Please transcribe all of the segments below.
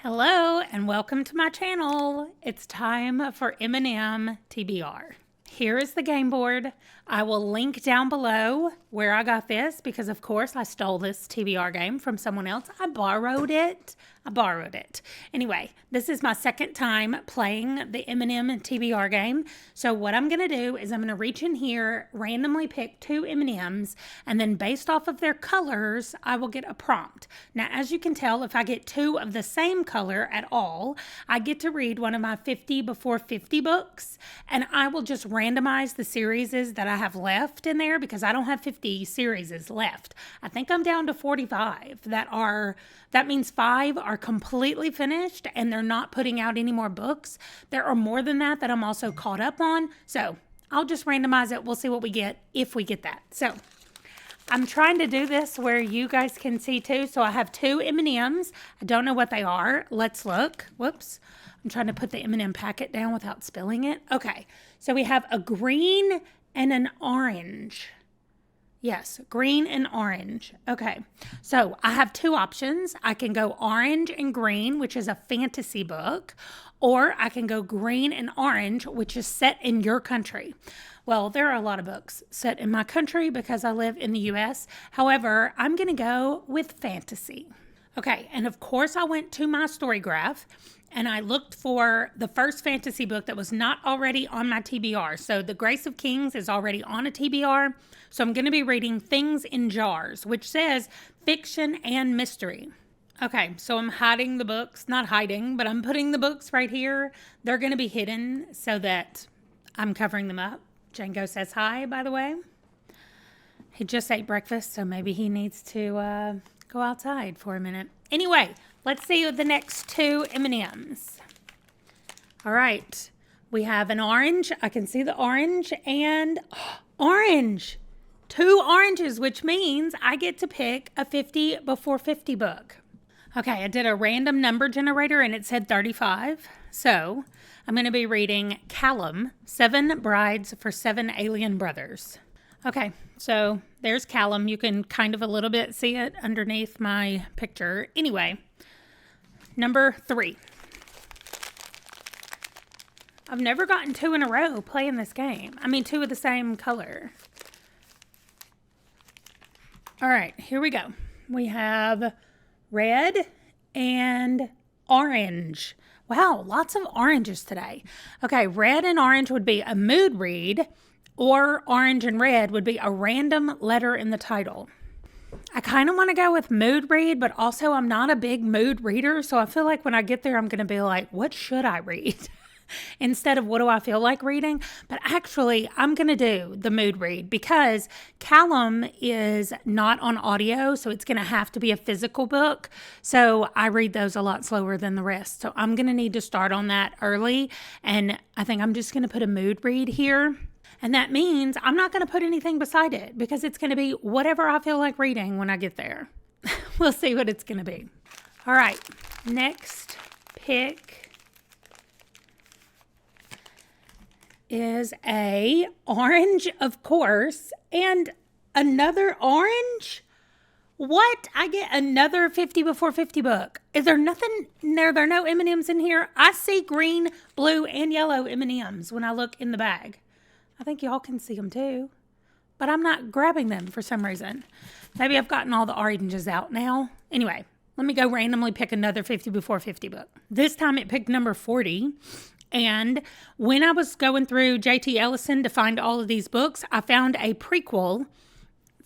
Hello and welcome to my channel. It's time for M&M TBR. Here is the game board. I will link down below where I got this because of course I stole this TBR game from someone else. I borrowed it. Anyway, this is my second time playing the M&M TBR game. So what I'm going to do is I'm going to reach in here, randomly pick two M&Ms, and then based off of their colors, I will get a prompt. Now, as you can tell, if I get two of the same color at all, I get to read one of my 50 before 50 books, and I will just randomize the series that I have left in there because I don't have 50 series left. I think I'm down to 45 that means 5 are completely finished and they're not putting out any more books. There are more than that I'm also caught up on. So I'll just randomize it. We'll see what we get if we get that. So I'm trying to do this where you guys can see too. So I have two M&Ms. I don't know what they are. Let's look. Whoops. I'm trying to put the M&M packet down without spilling it. Okay. So we have a green and an orange. Yes, green and orange. Okay, so I have two options. I can go orange and green, which is a fantasy book, or I can go green and orange, which is set in your country. Well, there are a lot of books set in my country because I live in the U.S. However, I'm going to go with fantasy. Okay, and of course I went to my storygraph and I looked for the first fantasy book that was not already on my TBR. So The Grace of Kings is already on a TBR. So I'm going to be reading Things in Jars, which says fiction and mystery. Okay, so I'm hiding the books. Not hiding, but I'm putting the books right here. They're going to be hidden so that I'm covering them up. Django says hi, by the way. He just ate breakfast, so maybe he needs to go outside for a minute. Anyway, let's see the next two M&Ms. All right, we have an orange. I can see the orange and orange. Two oranges, which means I get to pick a 50 before 50 book. Okay, I did a random number generator and it said 35. So I'm going to be reading Callum, 7 Brides for 7 Alien Brothers. Okay, so there's Callum. You can kind of a little bit see it underneath my picture. Anyway, number 3. I've never gotten 2 in a row playing this game. I mean, 2 of the same color. All right, here we go. We have red and orange. Wow, lots of oranges today. Okay, red and orange would be a mood read, or orange and red would be a random letter in the title. I kind of want to go with mood read, but also I'm not a big mood reader, so I feel like when I get there, I'm going to be like, what should I read? Instead of what do I feel like reading? But actually, I'm going to do the mood read because Callum is not on audio, so it's going to have to be a physical book. So I read those a lot slower than the rest. So I'm going to need to start on that early, and I think I'm just going to put a mood read here. And that means I'm not going to put anything beside it because it's going to be whatever I feel like reading when I get there. We'll see what it's going to be. All right, next pick is a orange, of course, and another orange. What? I get another 50 before 50 book. Is there nothing? There are no M&Ms in here. I see green, blue, and yellow M&Ms when I look in the bag. I think y'all can see them too, but I'm not grabbing them for some reason. Maybe I've gotten all the oranges out now. Anyway, let me go randomly pick another 50 before 50 book. This time it picked number 40. And when I was going through J.T. Ellison to find all of these books, I found a prequel,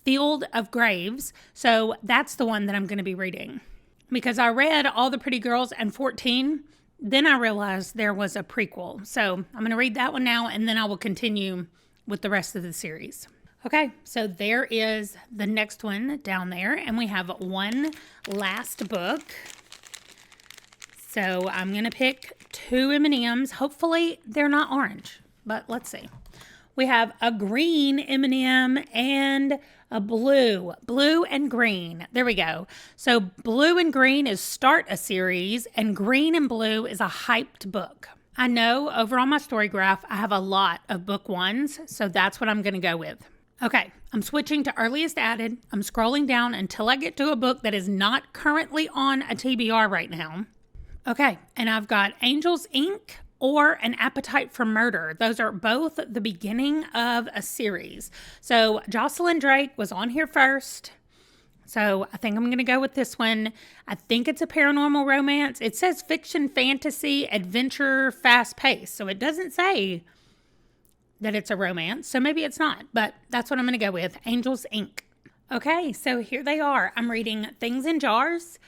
Field of Graves. So that's the one that I'm going to be reading. Because I read All the Pretty Girls and 14, then I realized there was a prequel. So I'm going to read that one now, and then I will continue with the rest of the series. Okay, so there is the next one down there, and we have one last book. So I'm going to pick 2 M&Ms. Hopefully they're not orange, but let's see. We have a green M&M and a blue and green. There we go. So blue and green is start a series, and green and blue is a hyped book. I know over on my storygraph, I have a lot of book 1s, so that's what I'm going to go with. Okay, I'm switching to earliest added. I'm scrolling down until I get to a book that is not currently on a TBR right now. Okay, and I've got Angels Inc. or An Appetite for Murder. Those are both the beginning of a series. So Jocelyn Drake was on here first. So I think I'm going to go with this one. I think it's a paranormal romance. It says fiction, fantasy, adventure, fast paced. So it doesn't say that it's a romance. So maybe it's not, but that's what I'm going to go with. Angels Inc. Okay, so here they are. I'm reading Things in Jars,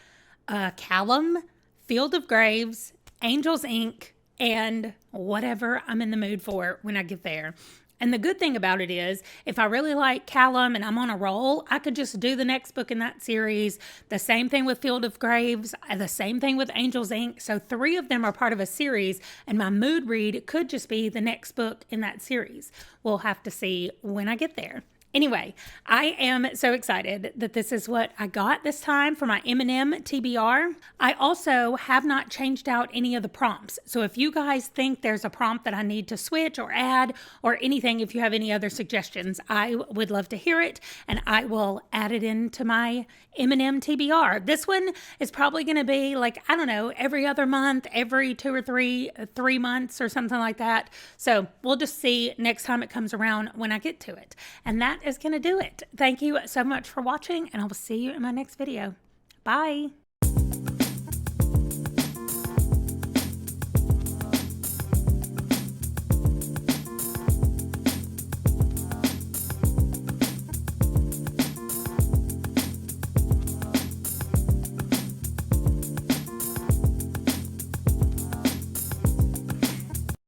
Callum, Field of Graves, Angels Inc., and whatever I'm in the mood for when I get there. And the good thing about it is, if I really like Callum and I'm on a roll, I could just do the next book in that series. The same thing with Field of Graves, the same thing with Angels Inc. So 3 of them are part of a series, and my mood read could just be the next book in that series. We'll have to see when I get there. Anyway, I am so excited that this is what I got this time for my M&M TBR. I also have not changed out any of the prompts. So if you guys think there's a prompt that I need to switch or add or anything, if you have any other suggestions, I would love to hear it, and I will add it into my M&M TBR. This one is probably going to be like, I don't know, every other month, every 2 or 3 months or something like that. So we'll just see next time it comes around when I get to it. And that is going to do it. Thank you so much for watching, and I will see you in my next video. Bye.